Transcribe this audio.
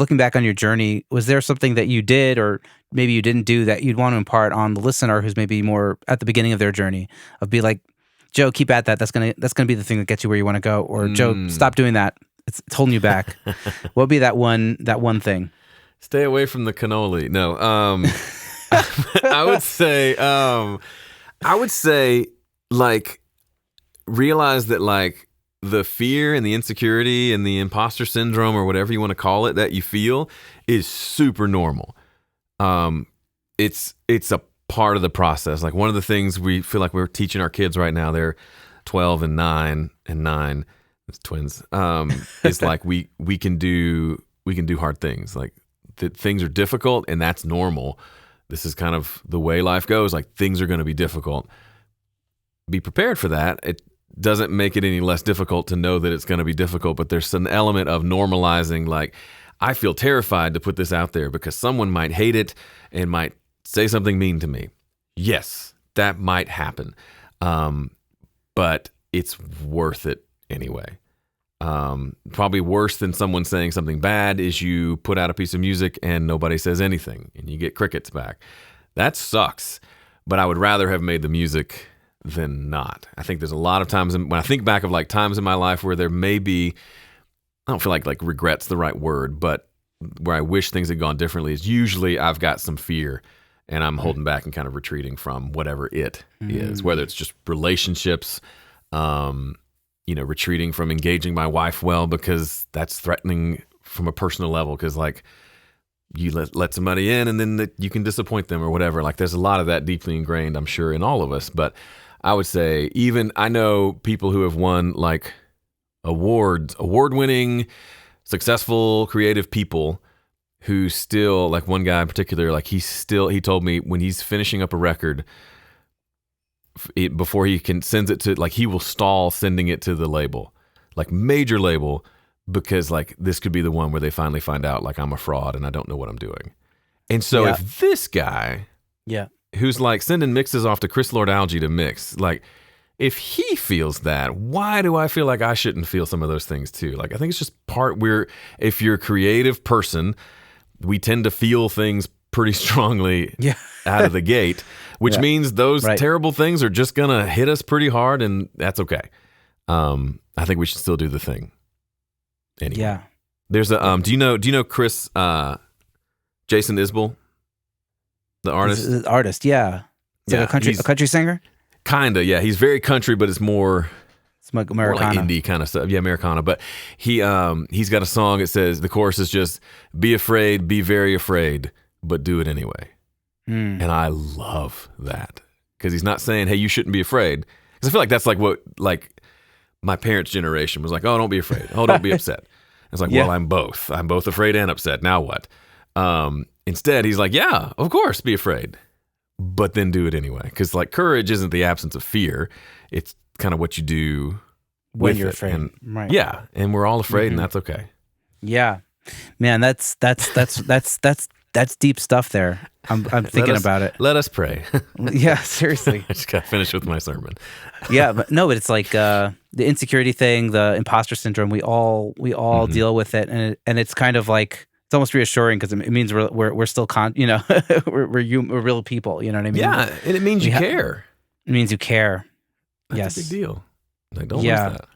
looking back on your journey, was there something that you did or maybe you didn't do that you'd want to impart on the listener who's maybe more at the beginning of their journey of be like, Joe, keep at that. That's gonna be the thing that gets you where you want to go. Or Joe, stop doing that. It's holding you back. What would be that one thing? Stay away from the cannoli. No, I would say, like, realize that, like, the fear and the insecurity and the imposter syndrome or whatever you want to call it that you feel is super normal. It's a part of the process. Like, one of the things we feel like we're teaching our kids right now, they're 12 and 9, it's twins. It's like we can do hard things. Like, things are difficult, and that's normal. This is kind of the way life goes. Like, things are going to be difficult. Be prepared for that. It doesn't make it any less difficult to know that it's going to be difficult, but there's an element of normalizing, like, I feel terrified to put this out there because someone might hate it and might say something mean to me. Yes, that might happen. But it's worth it anyway. Probably worse than someone saying something bad is you put out a piece of music and nobody says anything and you get crickets back. That sucks, but I would rather have made the music than not. I think there's a lot of times when I think back of, like, times in my life where there may be, I don't feel like regret's the right word, but where I wish things had gone differently is usually I've got some fear and I'm holding back and kind of retreating from whatever it is, whether it's just relationships, retreating from engaging my wife well because that's threatening from a personal level because, like, you let somebody in and then you can disappoint them or whatever. Like, there's a lot of that deeply ingrained, I'm sure, in all of us. But I would say, even I know people who have won, like, award-winning, successful, creative people who still, like, one guy in particular, like, he told me when he's finishing up a record, before he sends it to, like, he will stall sending it to the label, like, major label, because, like, this could be the one where they finally find out, like, I'm a fraud and I don't know what I'm doing. And so if this guy, who's, like, sending mixes off to Chris Lord-Alge to mix, like, if he feels that, why do I feel like I shouldn't feel some of those things too? Like, I think it's just if you're a creative person, we tend to feel things pretty strongly out of the gate, which means those terrible things are just going to hit us pretty hard, and that's okay. I think we should still do the thing. Anyway. Yeah. There's a do you know Chris Jason Isbell, the artist? The artist, yeah. It's like a country singer? Kinda, yeah. He's very country, but it's more Americana. More like indie kind of stuff. Yeah, Americana. But he's got a song. It says, the chorus is just, be afraid, be very afraid, but do it anyway. And I love that. Because he's not saying, hey, you shouldn't be afraid. Because I feel like that's like what, like, my parents' generation was like, oh, don't be afraid. Oh, don't be upset. It's like, well, I'm both. I'm both afraid and upset. Now what? Instead, he's like, yeah, of course, be afraid. But then do it anyway. Because, like, courage isn't the absence of fear. It's kind of what you do when you're afraid. And, yeah, and we're all afraid, and that's okay. Yeah, man, that's deep stuff there. I'm thinking about it. Let us pray. Yeah, seriously. I just got finished with my sermon. Yeah, but it's like the insecurity thing, the imposter syndrome. We all deal with it, and it's kind of like, it's almost reassuring because it means we're still we're real people. You know what I mean? Yeah, and it means you care. It means you care. That's a big deal. Like, don't lose that.